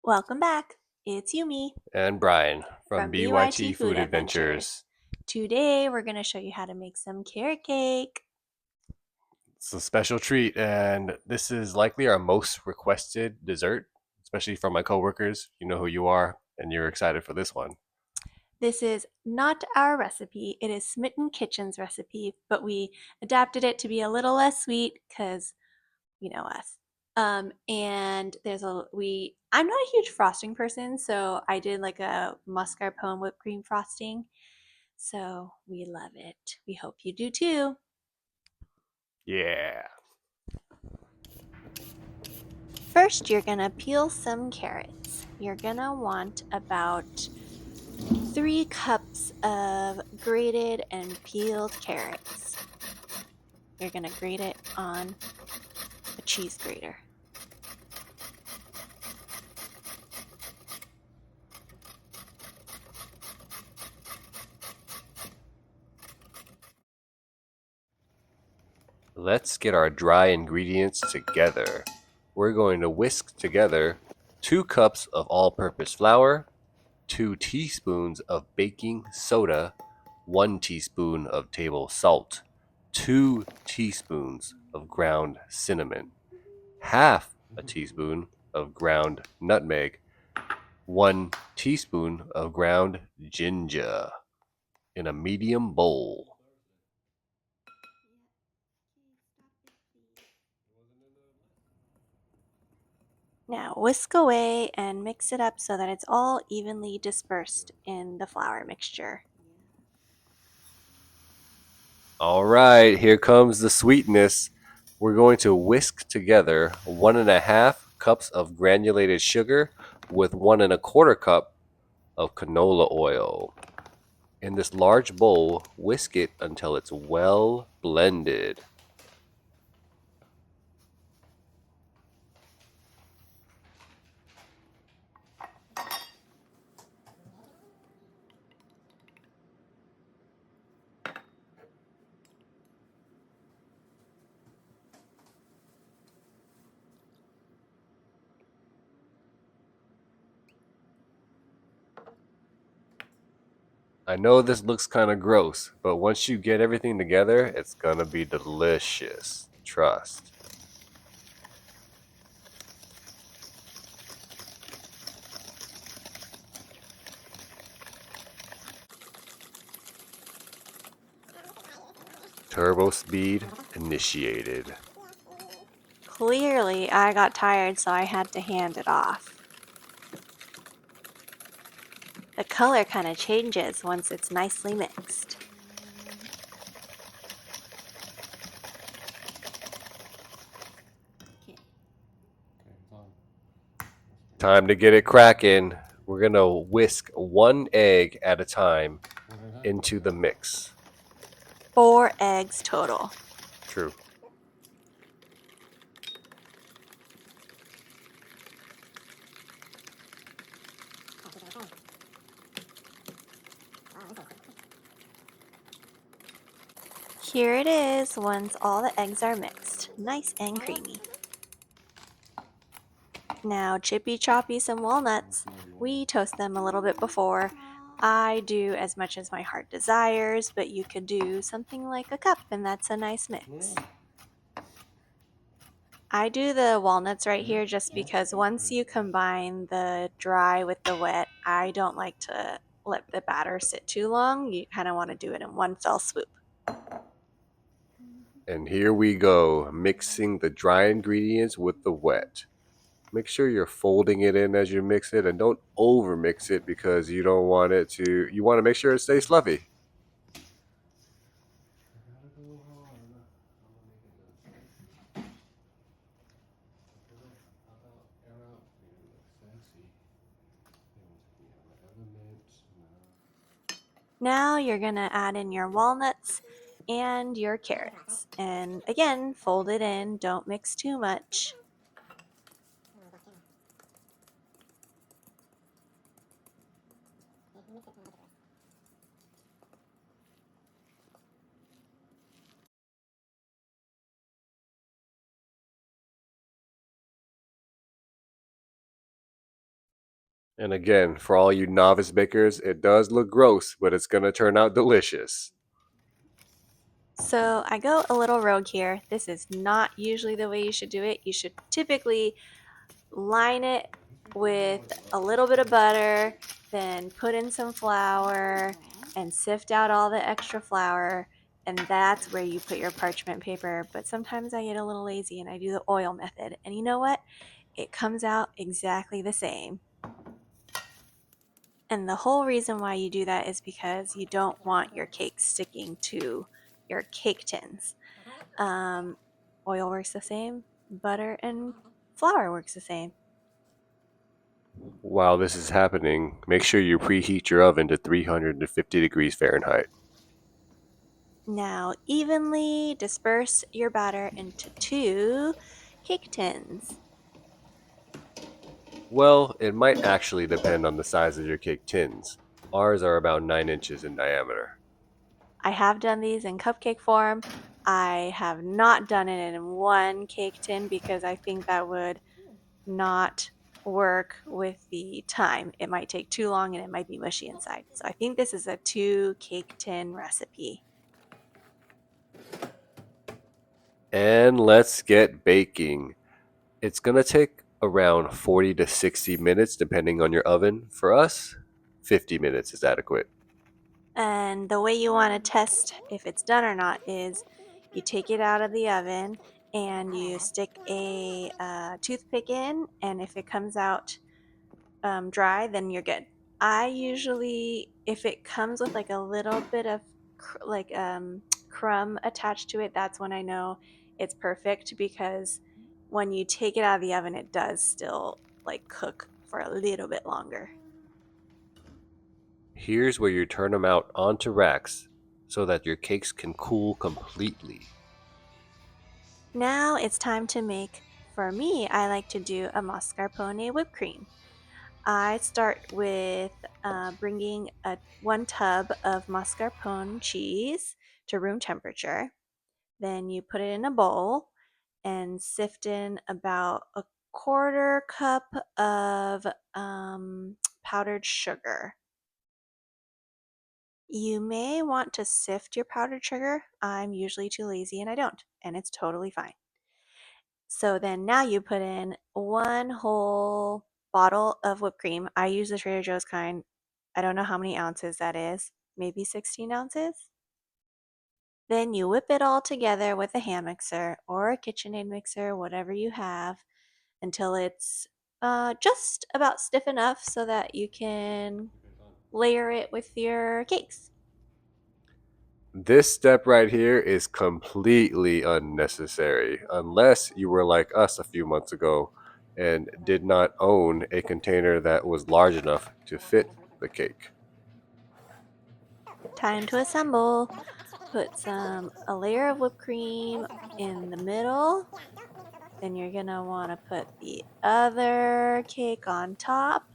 Welcome back. It's Yumi And Brian from from BYT BYT Food Food Adventures. Adventures. Today we're going to show you how to make some carrot cake. It's a special treat, and this is likely our most requested dessert, especially from my coworkers. You know who you are, and you're excited for this one. This is not our recipe. It is Smitten Kitchen's recipe, but we adapted it to be a little less sweet because you know us. And I'm not a huge frosting person, so I did like a mascarpone whipped cream frosting. So we love it. We hope you do too. Yeah. First, you're gonna peel some carrots. You're gonna want about 3 cups of grated and peeled carrots. You're gonna grate it on a cheese grater. Let's get our dry ingredients together. We're going to whisk together 2 cups of all purpose flour, 2 teaspoons of baking soda, 1 teaspoon of table salt, 2 teaspoons of ground cinnamon, half a teaspoon of ground nutmeg, 1 teaspoon of ground ginger in a medium bowl. Now whisk away and mix it up so that it's all evenly dispersed in the flour mixture. All right, here comes the sweetness. We're going to whisk together 1.5 cups of granulated sugar with 1.25 cup of canola oil. In this large bowl, whisk it until it's well blended. I know this looks kind of gross, but once you get everything together, it's gonna be delicious. Trust. Turbo speed initiated. Clearly, I got tired, so I had to hand it off. The color kind of changes once it's nicely mixed. Time to get it cracking. We're gonna whisk 1 egg at a time into the mix. 4 eggs total. True. Here it is once all the eggs are mixed. Nice and creamy. Now chippy choppy some walnuts. We toast them a little bit before. I do as much as my heart desires, but you could do something like a cup and that's a nice mix. I do the walnuts right here just because once you combine the dry with the wet, I don't like to let the batter sit too long. You kind of want to do it in one fell swoop. And here we go, mixing the dry ingredients with the wet. Make sure you're folding it in as you mix it, and don't over mix it because you don't want it to, you want to make sure it stays fluffy. Now you're going to add in your walnuts and your carrots. And again, fold it in, don't mix too much. And again, for all you novice bakers, it does look gross, but it's going to turn out delicious. So I go a little rogue here. This is not usually the way you should do it. You should typically line it with a little bit of butter, then put in some flour and sift out all the extra flour. And that's where you put your parchment paper. But sometimes I get a little lazy and I do the oil method. And you know what? It comes out exactly the same. And the whole reason why you do that is because you don't want your cake sticking to your cake tins. Um, Oil works the same, butter and flour works the same. While this is happening, make sure you preheat your oven to 350 degrees Fahrenheit. Now, evenly disperse your batter into two cake tins. Well, it might actually depend on the size of your cake tins. Ours are about 9 inches in diameter. I have done these in cupcake form. I have not done it in one cake tin because I think that would not work with the time. It might take too long and it might be mushy inside. So I think this is a two cake tin recipe. And let's get baking. It's going to take around 40 to 60 minutes depending on your oven. For us, 50 minutes is adequate. And the way you want to test if it's done or not is you take it out of the oven and you stick a toothpick in, and if it comes out dry, then you're good. I usually, if it comes with like a little bit of crumb attached to it, that's when I know it's perfect because when you take it out of the oven, it does still like cook for a little bit longer. Here's where you turn them out onto racks so that your cakes can cool completely. Now it's time to make, for me, I like to do a mascarpone whipped cream. I start with bringing 1 tub of mascarpone cheese to room temperature. Then you put it in a bowl and sift in about a quarter cup of powdered sugar. You may want to sift your powdered sugar. I'm usually too lazy and I don't, and it's totally fine. So then now you put in 1 whole bottle of whipped cream. I use the Trader Joe's kind. I don't know how many ounces that is, maybe 16 ounces. Then you whip it all together with a hand mixer or a KitchenAid mixer, whatever you have, until it's just about stiff enough so that you can layer it with your cakes. This step right here is completely unnecessary unless you were like us a few months ago and did not own a container that was large enough to fit the cake. Time to assemble. Put a layer of whipped cream in the middle. Then you're gonna want to put the other cake on top,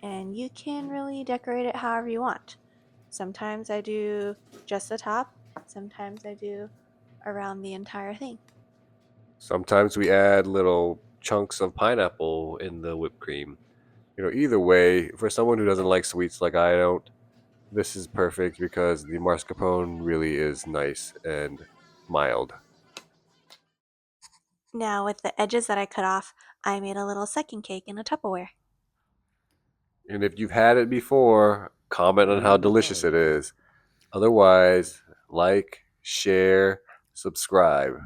and you can really decorate it however you want. Sometimes I do just the top, sometimes I do around the entire thing. Sometimes we add little chunks of pineapple in the whipped cream. Either way, for someone who doesn't like sweets like I don't, this is perfect because the mascarpone really is nice and mild. Now, with the edges that I cut off, I made a little second cake in a Tupperware. And if you've had it before, comment on how delicious it is. Otherwise, like, share, subscribe.